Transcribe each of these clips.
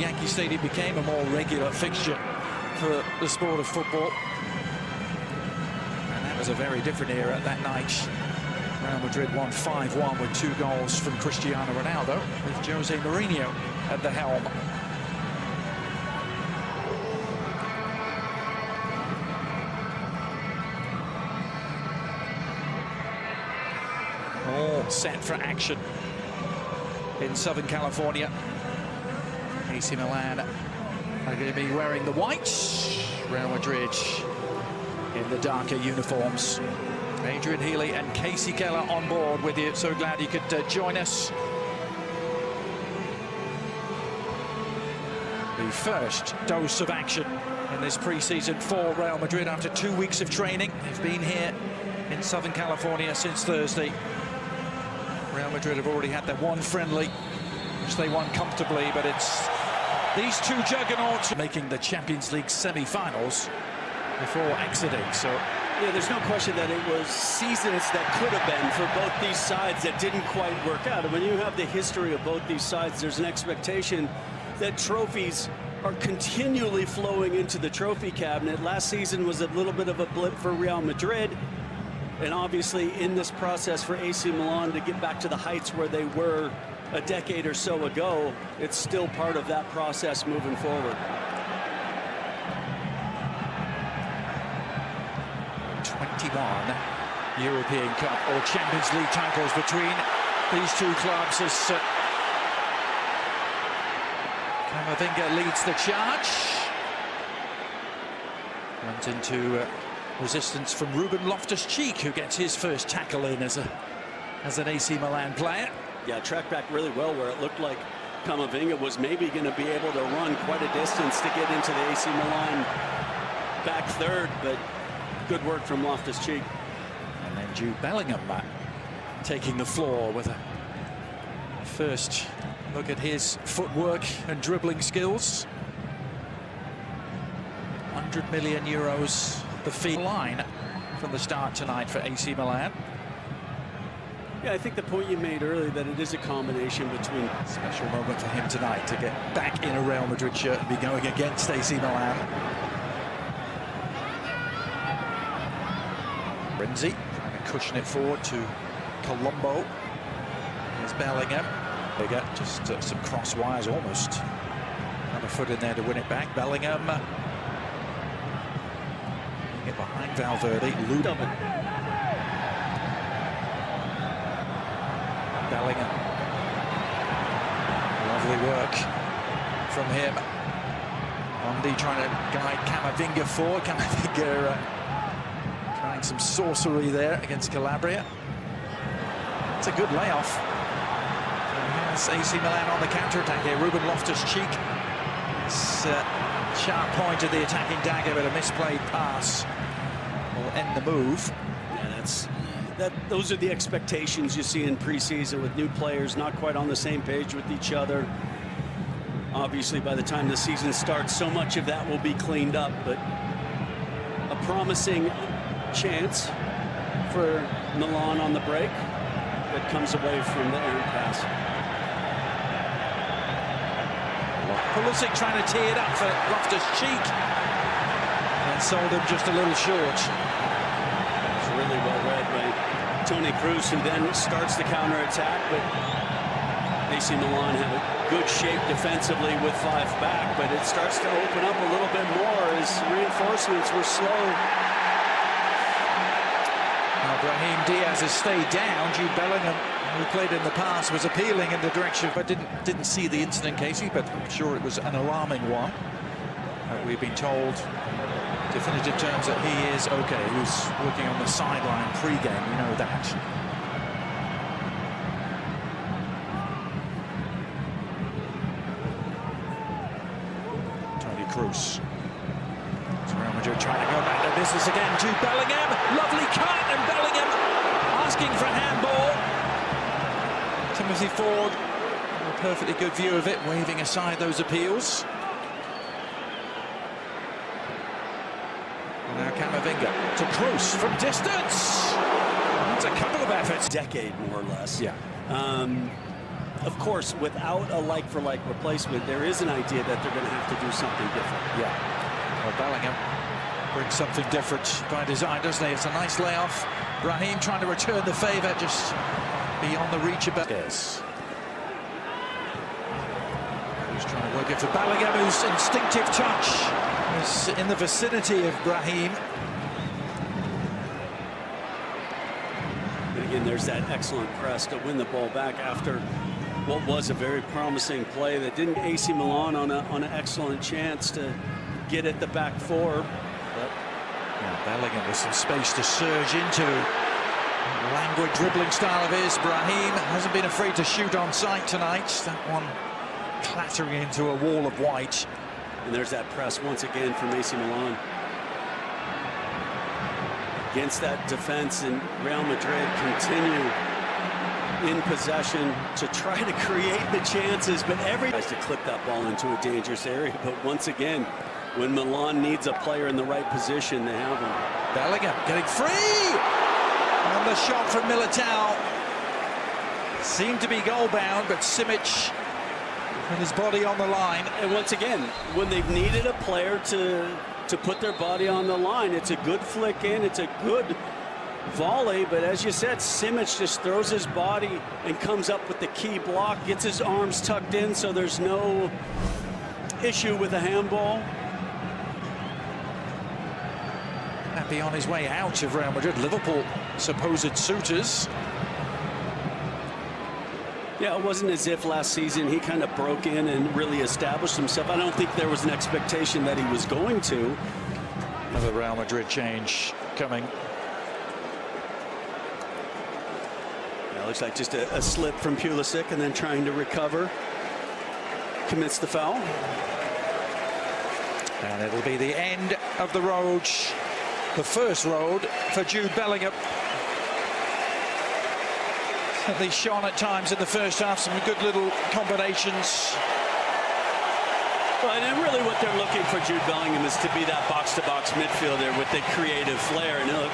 Yankee Stadium became a more regular fixture for the sport of football. And that was a very different era that night. Real Madrid won 5-1 with 2 goals from Cristiano Ronaldo, with Jose Mourinho at the helm. All set for action in Southern California. AC Milan are going to be wearing the whites. Real Madrid in the darker uniforms. Adrian Healy and Casey Keller on board with you. So glad you could join us. The first dose of action in this pre-season for Real Madrid after 2 weeks of training. They've been here in Southern California since Thursday. Real Madrid have already had their one friendly, which they won comfortably, but it's these two juggernauts making the Champions League semi-finals before exiting. So yeah, there's no question that it was seasons that could have been for both these sides that didn't quite work out. And when you have the history of both these sides, there's an expectation that trophies are continually flowing into the trophy cabinet. Last season was a little bit of a blip for Real Madrid. And obviously in this process for AC Milan to get back to the heights where they were a decade or so ago, it's still part of that process moving forward. 21 European Cup or Champions League titles between these two clubs as Camavinga leads the charge. Runs into resistance from Ruben Loftus-Cheek, who gets his first tackle in as an AC Milan player. Yeah, tracked back really well where it looked like Camavinga was maybe going to be able to run quite a distance to get into the AC Milan back third, but good work from Loftus-Cheek. And then Jude Bellingham taking the floor with a first look at his footwork and dribbling skills. 100 million euros the fee line from the start tonight for AC Milan. Yeah, I think the point you made earlier that it is a combination between... Special moment for him tonight to get back in a Real Madrid shirt and be going against AC Milan. Renzi trying to cushion it forward to Colombo. Here's Bellingham. Bigger, just some cross wires almost. Another foot in there to win it back. Bellingham. Get behind Valverde. Double. Bellingham. Lovely work from him. Mondi trying to guide Camavinga forward. Camavinga trying some sorcery there against Calabria. It's a good layoff. It's AC Milan on the counter-attack here. Ruben Loftus-Cheek. It's sharp point of the attacking dagger, but a misplayed pass will end the move. Yeah, those are the expectations you see in preseason with new players not quite on the same page with each other. Obviously, by the time the season starts, so much of that will be cleaned up, but a promising chance for Milan on the break that comes away from the errant pass. Pulisic trying to tee it up for Loftus-Cheek and sold him just a little short. It's really well read by Toni Kroos, who then starts the counter-attack, but AC Milan have a good shape defensively with 5 back, but it starts to open up a little bit more as reinforcements were slow. Now Brahim Diaz has stayed down. Jude Bellingham, who played in the past, was appealing in the direction, but didn't see the incident, Casey, but I'm sure it was an alarming one. We've been told definitive terms that he is okay. He was working on the sideline pre-game, you know that. Toni Kroos. Real Madrid trying to go back to business again. Jude Bellingham, lovely cut, and Bellingham asking for a handball. Timothy Ford, a perfectly good view of it, waving aside those appeals. And now Camavinga to Kroos from distance. That's a couple of efforts. Decade, more or less. Yeah. of course, without a like-for-like replacement, there is an idea that they're going to have to do something different. Yeah. Well, Bellingham brings something different by design, doesn't he? It's a nice layoff. Raheem trying to return the favour, just beyond the reach of Who's trying to work it for Bellingham, whose instinctive touch is in the vicinity of Raheem. And again, there's that excellent press to win the ball back after what was a very promising play that didn't AC Milan on an excellent chance to get at the back four. But Bellingham with some space to surge into. Languid dribbling style of his. Raheem hasn't been afraid to shoot on sight tonight. That one clattering into a wall of white. And there's that press once again from AC Milan. Against that defense, and Real Madrid continue in possession to try to create the chances, but tries to clip that ball into a dangerous area. But once again, when Milan needs a player in the right position, they have him. Bellingham getting free! And the shot from Militao seemed to be goal-bound, but Simic with his body on the line. And once again, when they've needed a player to put their body on the line, it's a good flick in, it's a good volley, but as you said, Simic just throws his body and comes up with the key block, gets his arms tucked in so there's no issue with the handball. And be on his way out of Real Madrid, Liverpool supposed suitors. Yeah, it wasn't as if last season he kind of broke in and really established himself. I don't think there was an expectation that he was going to. Another Real Madrid change coming. Yeah, looks like just a slip from Pulisic and then trying to recover. Commits the foul. And it'll be the end of the road, the first road for Jude Bellingham. At least shone at times in the first half, some good little combinations. Well, and really what they're looking for Jude Bellingham is to be that box-to-box midfielder with the creative flair. And look,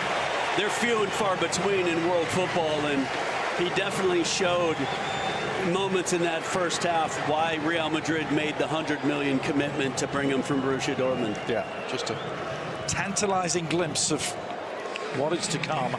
they're few and far between in world football, and he definitely showed moments in that first half why Real Madrid made the $100 million commitment to bring him from Borussia Dortmund. Yeah, just a tantalizing glimpse of what is to come.